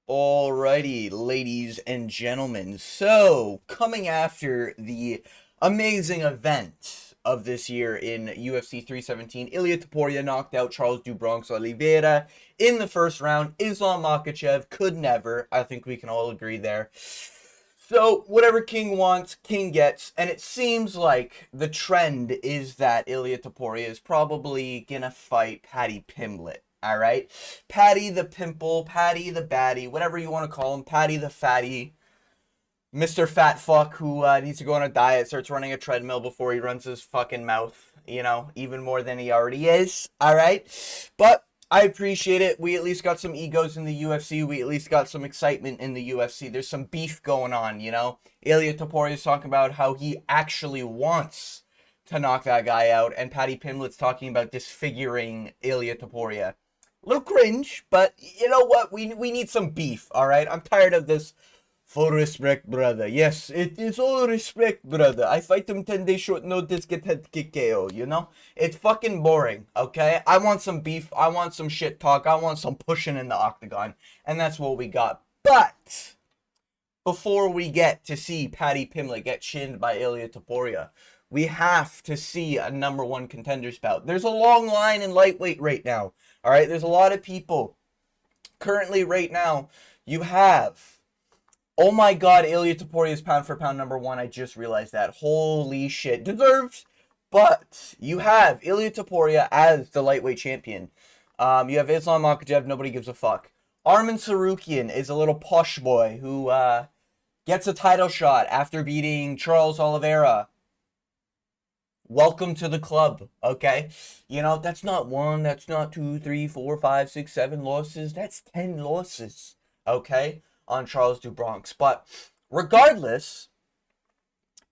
Alrighty, ladies and gentlemen. So, coming after the amazing event of this year in UFC 317, Ilia knocked out Charles do Bronx Oliveira in the first round. Islam Makhachev could never. I think we can all agree there. So, whatever King wants, King gets. And it seems like the trend is that Ilia is probably gonna fight Paddy Pimblett. Alright? Paddy the Pimple, Paddy the Baddie, whatever you want to call him. Paddy the Fatty. Mr. Fat Fuck who needs to go on a diet, starts running a treadmill before he runs his fucking mouth. You know, even more than he already is. Alright? But I appreciate it. We at least got some egos in the UFC. We at least got some excitement in the UFC. There's some beef going on, you know? Ilia is talking about how he actually wants to knock that guy out, and Paddy Pimblett's talking about disfiguring Ilia Topuria. A little cringe, but you know what? We need some beef, alright? I'm tired of this. Full respect, brother. Yes, it is all respect, brother. I fight him 10 days short notice, get head kick KO, you know? It's fucking boring, okay? I want some beef. I want some shit talk. I want some pushing in the octagon. And that's what we got. But before we get to see Paddy Pimblett get chinned by Ilia Topuria, we have to see a number one contenders bout. There's a long line in lightweight right now. All right, there's a lot of people. Currently, right now, you have... Oh my god, Ilia Topuria is pound for pound number one. I just realized that. Holy shit. Deserved. But you have Ilia Topuria as the lightweight champion. You have Islam Makhachev. Nobody gives a fuck. Arman Tsarukyan is a little posh boy who gets a title shot after beating Charles Oliveira. Welcome to the club, okay? You know, that's not one, that's not 2, 3, 4, 5, 6, 7 losses. That's 10 losses, okay, on Charles do Bronx. But regardless,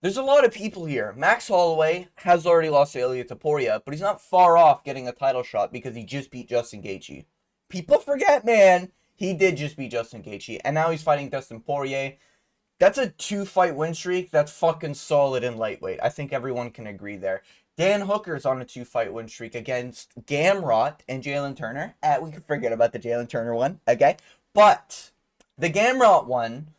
there's a lot of people here. Max Holloway has already lost to Ilia Topuria, but he's not far off getting a title shot because he just beat Justin Gaethje. People forget, man, he did just beat Justin Gaethje, and now he's fighting Dustin Poirier. That's a 2-fight win streak. That's fucking solid in lightweight. I think everyone can agree there. Dan Hooker's on a 2-fight win streak against Gamrot and Jalen Turner. We can forget about the Jalen Turner one, okay? But the Gamrot one,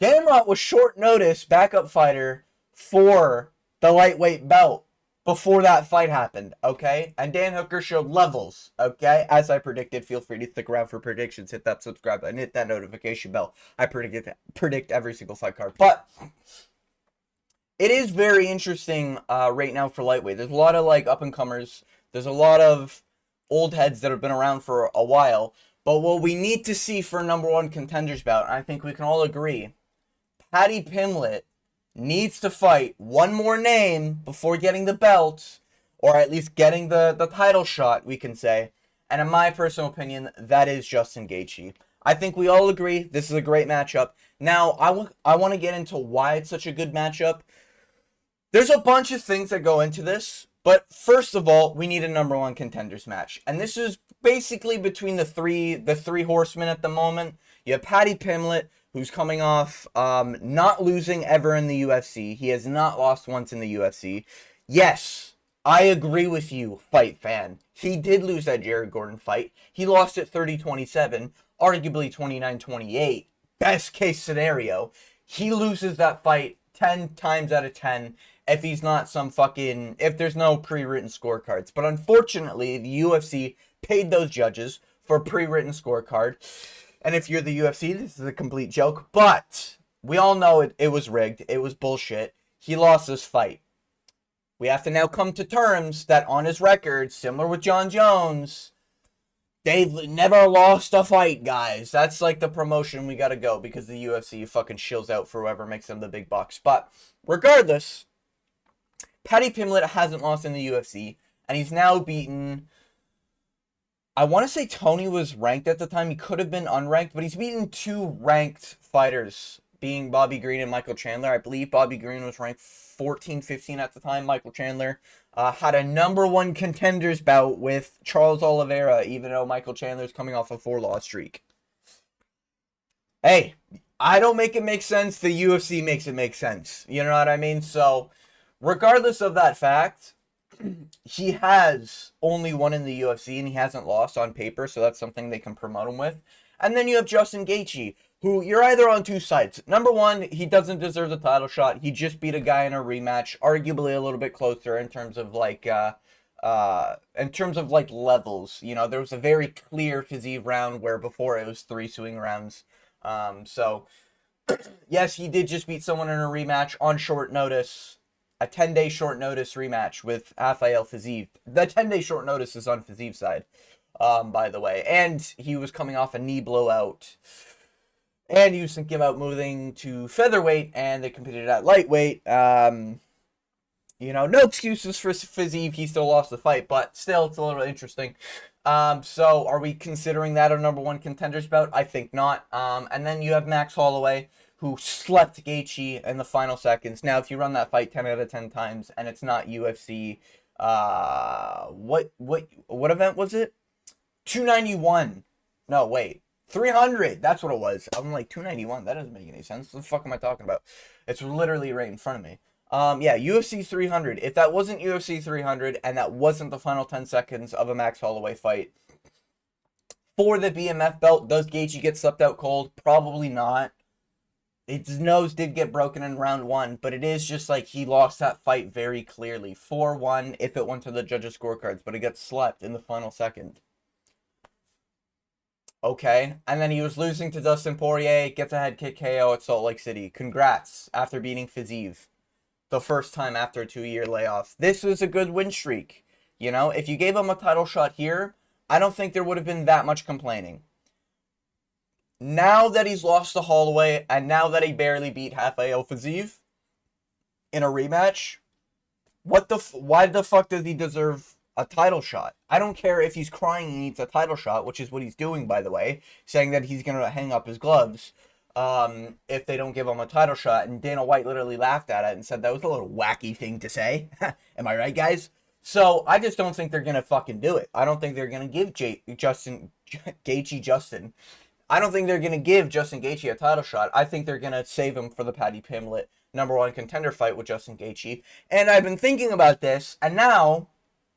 Gamrot was short notice backup fighter for the lightweight belt before that fight happened, okay? And Dan Hooker showed levels, okay? As I predicted, feel free to stick around for predictions. Hit that subscribe button, hit that notification bell. I predict every single fight card. But it is very interesting right now for lightweight. There's a lot of like up-and-comers. There's a lot of old heads that have been around for a while. But what we need to see for number one contenders bout, I think we can all agree, Paddy Pimblett needs to fight one more name before getting the belt, or at least getting the title shot, we can say. And in my personal opinion, that is Justin Gaethje. I think we all agree this is a great matchup. Now, I want to get into why it's such a good matchup. There's a bunch of things that go into this, but first of all, we need a number one contenders match. And this is basically between the three horsemen at the moment. You have Paddy Pimblett, who's coming off not losing ever in the UFC. He has not lost once in the UFC. Yes, I agree with you, fight fan. He did lose that Jared Gordon fight. He lost it 30-27, arguably 29-28. Best case scenario. He loses that fight 10 times out of 10 if he's not if there's no pre-written scorecards. But unfortunately, the UFC paid those judges for a pre-written scorecard. And if you're the UFC, this is a complete joke. But we all know it was rigged. It was bullshit. He lost this fight. We have to now come to terms that on his record, similar with John Jones, they've never lost a fight, guys. That's like the promotion we got to go because the UFC fucking shills out for whoever makes them the big bucks. But regardless, Paddy Pimblett hasn't lost in the UFC, and he's now beaten... I want to say Tony was ranked at the time. He could have been unranked, but he's beaten 2 ranked fighters, being Bobby Green and Michael Chandler. I believe Bobby Green was ranked 14, 15 at the time. Michael Chandler had a number one contenders bout with Charles Oliveira, even though Michael Chandler's coming off a 4-loss streak. Hey, I don't make it make sense. The UFC makes it make sense. You know what I mean? So, regardless of that fact, he has only won in the UFC and he hasn't lost on paper, so that's something they can promote him with. And then you have Justin Gaethje, who you're either on two sides. Number one, he doesn't deserve the title shot. He just beat a guy in a rematch, arguably a little bit closer in terms of like levels. You know, there was a very clear physique round where before it was 3 swing rounds. So yes, he did just beat someone in a rematch on short notice. A 10-day short notice rematch with Rafael Fiziev. The 10-day short notice is on Fiziev's side, by the way. And he was coming off a knee blowout. And he was thinking about moving to featherweight, and they competed at lightweight. You know, no excuses for Fiziev. He still lost the fight, but still, it's a little interesting. So are we considering that a number one contender's bout? I think not. And then you have Max Holloway, who slept Gaethje in the final seconds. Now, if you run that fight 10 out of 10 times, and it's not UFC, what event was it? 291. No, wait. 300. That's what it was. I'm like, 291. That doesn't make any sense. What the fuck am I talking about? It's literally right in front of me. Yeah, UFC 300. If that wasn't UFC 300, and that wasn't the final 10 seconds of a Max Holloway fight, for the BMF belt, does Gaethje get slept out cold? Probably not. His nose did get broken in round 1, but it is just like he lost that fight very clearly. 4-1 if it went to the judges' scorecards, but it gets slept in the final second. Okay, and then he was losing to Dustin Poirier, gets a head kick KO at Salt Lake City. Congrats, after beating Fiziev. The first time after a 2-year layoff. This was a good win streak. You know, if you gave him a title shot here, I don't think there would have been that much complaining. Now that he's lost to Holloway, and now that he barely beat Rafael Fiziev in a rematch, why the fuck does he deserve a title shot? I don't care if he's crying he needs a title shot, which is what he's doing, by the way, saying that he's going to hang up his gloves if they don't give him a title shot. And Dana White literally laughed at it and said that was a little wacky thing to say. Am I right, guys? So I just don't think they're going to fucking do it. I don't think they're going to give Justin Gaethje. I don't think they're going to give Justin Gaethje a title shot. I think they're going to save him for the Paddy Pimblett #1 contender fight with Justin Gaethje. And I've been thinking about this, and now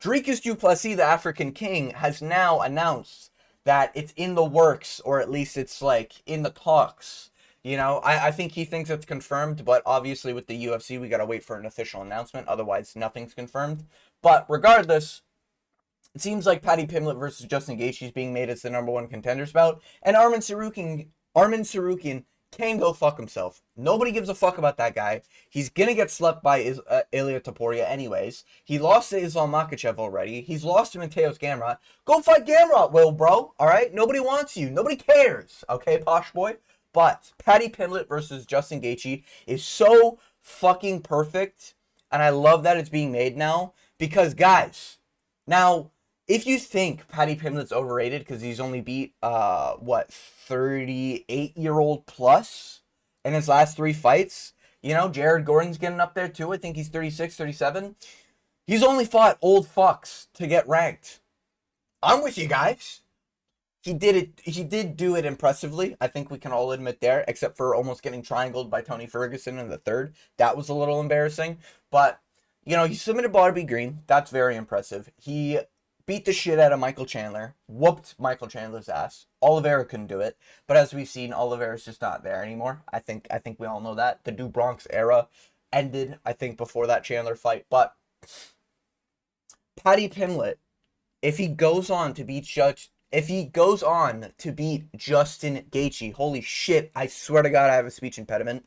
Dricus du Plessis, the African King, has now announced that it's in the works, or at least it's like in the talks. You know, I think he thinks it's confirmed, but obviously with the UFC, we got to wait for an official announcement. Otherwise, nothing's confirmed. But regardless, it seems like Paddy Pimblett versus Justin Gaethje is being made as the #1 contenders bout. And Arman Tsarukyan can go fuck himself. Nobody gives a fuck about that guy. He's gonna get slept by Ilia anyways. He lost to Islam Makhachev already. He's lost to Mateos Gamrot. Go fight Gamrot, Will, bro. Alright? Nobody wants you. Nobody cares. Okay, posh boy? But Paddy Pimblett versus Justin Gaethje is so fucking perfect. And I love that it's being made now. Because, guys, now, if you think Paddy Pimblett's overrated because he's only beat, 38-year-old plus in his last 3 fights. You know, Jared Gordon's getting up there too. I think he's 36, 37. He's only fought old fucks to get ranked. I'm with you guys. He did do it impressively. I think we can all admit there, except for almost getting triangled by Tony Ferguson in the 3rd. That was a little embarrassing. But, you know, he submitted Barbie Green. That's very impressive. He beat the shit out of Michael Chandler, whooped Michael Chandler's ass. Oliveira couldn't do it, but as we've seen, Oliveira's just not there anymore. I think we all know that. The Do Bronx era ended, I think, before that Chandler fight. But Paddy Pimblett, if he goes on to beat Justin Gaethje, holy shit, I swear to God I have a speech impediment.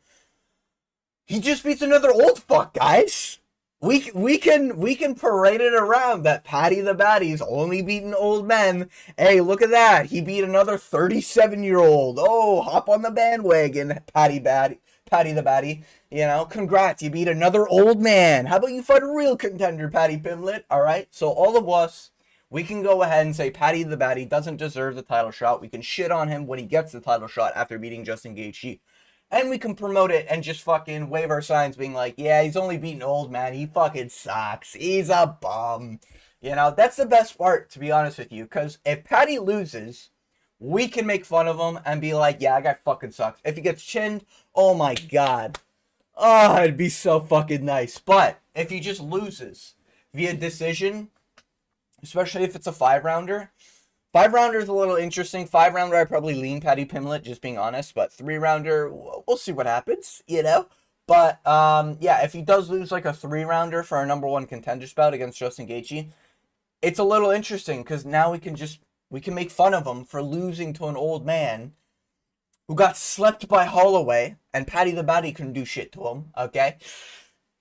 He just beats another old fuck, guys. We can parade it around that Paddy the Baddy's only beaten old men. Hey, look at that. He beat another 37-year-old. Oh, hop on the bandwagon, Paddy the Baddy. You know, congrats. You beat another old man. How about you fight a real contender, Paddy Pimblett? All right. So all of us, we can go ahead and say Paddy the Baddy doesn't deserve the title shot. We can shit on him when he gets the title shot after beating Justin Gaethje. And we can promote it and just fucking wave our signs being like, yeah, he's only beating old man. He fucking sucks. He's a bum. You know, that's the best part, to be honest with you. Because if Paddy loses, we can make fun of him and be like, yeah, that guy fucking sucks. If he gets chinned, oh my God. Oh, it'd be so fucking nice. But if he just loses via decision, especially if it's a 5-rounder, 5-rounder is a little interesting. 5-rounder, I probably lean Paddy Pimblett, just being honest. But 3-rounder, we'll see what happens, you know? But, yeah, if he does lose like a 3-rounder for our number one contender spout against Justin Gaethje, it's a little interesting because now we can make fun of him for losing to an old man who got slept by Holloway, and Paddy the Baddy couldn't do shit to him, okay?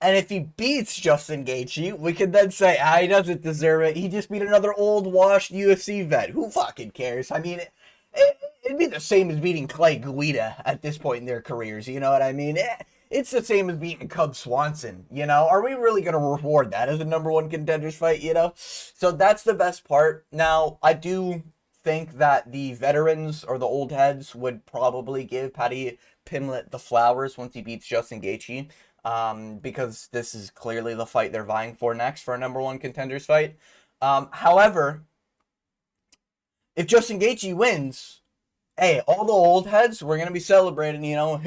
And if he beats Justin Gaethje, we can then say, he doesn't deserve it. He just beat another old, washed UFC vet. Who fucking cares? I mean, it'd be the same as beating Clay Guida at this point in their careers. You know what I mean? It's the same as beating Cub Swanson. You know, are we really going to reward that as a number one contenders fight? You know, so that's the best part. Now, I do think that the veterans or the old heads would probably give Paddy Pimblett the flowers once he beats Justin Gaethje. Because this is clearly the fight they're vying for next for a number one contenders fight. However, if Justin Gaethje wins, hey, all the old heads, we're gonna be celebrating, you know,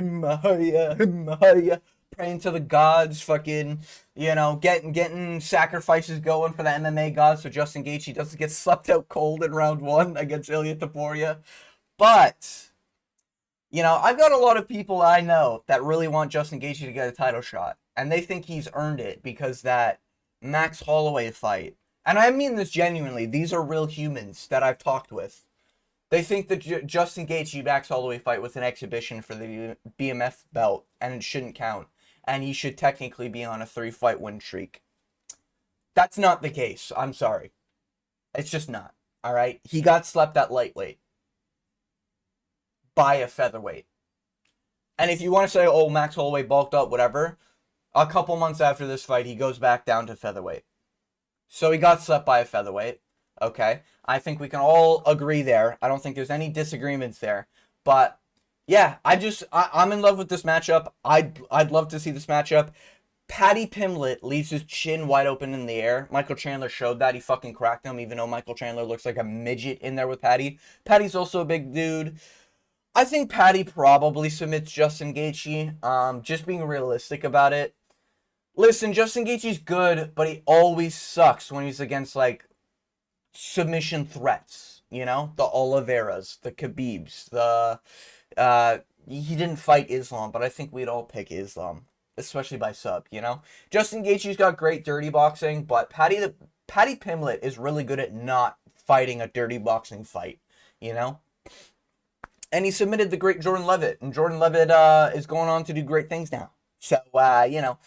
praying to the gods, fucking, you know, getting sacrifices going for the MMA gods so Justin Gaethje doesn't get slept out cold in round 1 against Ilia Topuria. But, you know, I've got a lot of people I know that really want Justin Gaethje to get a title shot, and they think he's earned it because that Max Holloway fight. And I mean this genuinely. These are real humans that I've talked with. They think the Justin Gaethje Max Holloway fight was an exhibition for the BMF belt, and it shouldn't count. And he should technically be on a 3-fight win streak. That's not the case. I'm sorry. It's just not. All right? He got slept at lightweight by a featherweight. And if you want to say, oh, Max Holloway bulked up, whatever, a couple months after this fight, he goes back down to featherweight. So he got slept by a featherweight. Okay? I think we can all agree there. I don't think there's any disagreements there. But, yeah, I'm in love with this matchup. I'd love to see this matchup. Paddy Pimblett leaves his chin wide open in the air. Michael Chandler showed that. He fucking cracked him, even though Michael Chandler looks like a midget in there with Paddy. Paddy's also a big dude. I think Paddy probably submits Justin Gaethje. Just being realistic about it. Listen, Justin Gaethje's good, but he always sucks when he's against, like, submission threats. You know? The Oliveras, the Khabibs, he didn't fight Islam, but I think we'd all pick Islam. Especially by sub, you know? Justin Gaethje's got great dirty boxing, but Paddy Pimblett is really good at not fighting a dirty boxing fight. You know? And he submitted the great Jordan Levitt. And Jordan Levitt is going on to do great things now. So, you know.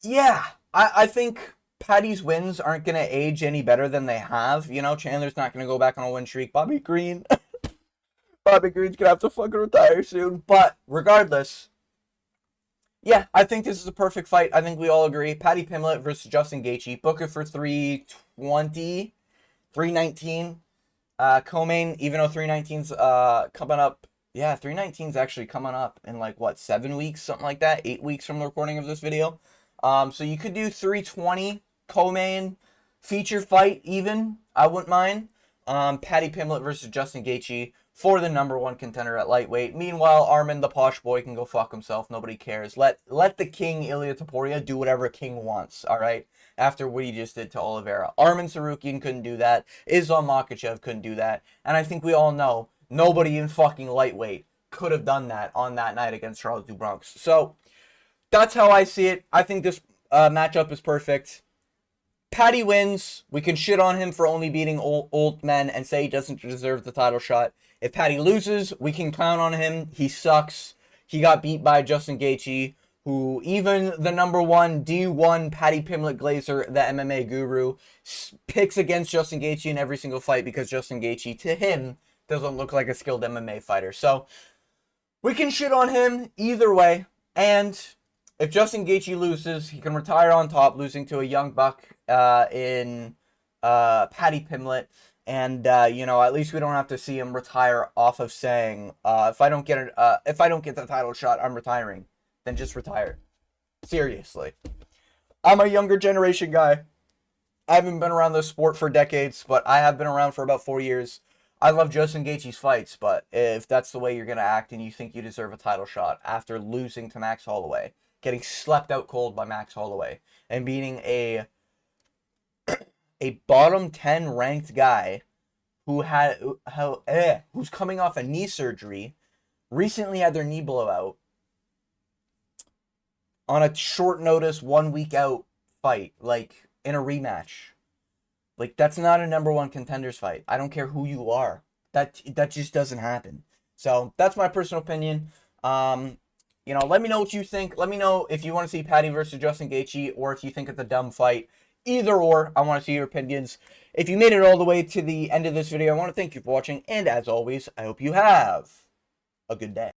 Yeah, I think Paddy's wins aren't going to age any better than they have. You know, Chandler's not going to go back on a win streak. Bobby Green's going to have to fucking retire soon. But, regardless, yeah, I think this is a perfect fight. I think we all agree. Paddy Pimblett versus Justin Gaethje. Book it for 320, 319. Co-main, even though 319's coming up, yeah, 319's actually coming up in like, what, 7 weeks, something like that, 8 weeks from the recording of this video. So you could do 320 co-main feature fight even, I wouldn't mind. Paddy Pimblett versus Justin Gaethje for the number one contender at lightweight. Meanwhile, Armin the posh boy can go fuck himself. Nobody cares. Let the king, Ilia Topuria, do whatever king wants, all right? After what he just did to Oliveira. Armin Tsarukyan couldn't do that. Islam Makhachev couldn't do that. And I think we all know nobody in fucking lightweight could have done that on that night against Charles do Bronx. So, that's how I see it. I think this matchup is perfect. Paddy wins. We can shit on him for only beating old men and say he doesn't deserve the title shot. If Paddy loses, we can clown on him. He sucks. He got beat by Justin Gaethje, who even the number one D1 Paddy Pimblett Glazer, the MMA guru, picks against Justin Gaethje in every single fight because Justin Gaethje, to him, doesn't look like a skilled MMA fighter. So, we can shit on him either way. And if Justin Gaethje loses, he can retire on top, losing to a young buck in Paddy Pimblett. And you know, at least we don't have to see him retire off of saying, if I don't get the title shot, I'm retiring. Then just retire. Seriously. I'm a younger generation guy. I haven't been around this sport for decades, but I have been around for about 4 years. I love Justin Gaethje's fights, but if that's the way you're going to act and you think you deserve a title shot after losing to Max Holloway, getting slept out cold by Max Holloway, and beating a bottom 10 ranked guy who's coming off a knee surgery, recently had their knee blowout on a short notice, 1 week out fight, like in a rematch. Like, that's not a number one contenders fight. I don't care who you are. That just doesn't happen. So that's my personal opinion. Let me know what you think. Let me know if you want to see Paddy versus Justin Gaethje, or if you think it's a dumb fight. Either or, I want to see your opinions. If you made it all the way to the end of this video, I want to thank you for watching. And as always, I hope you have a good day.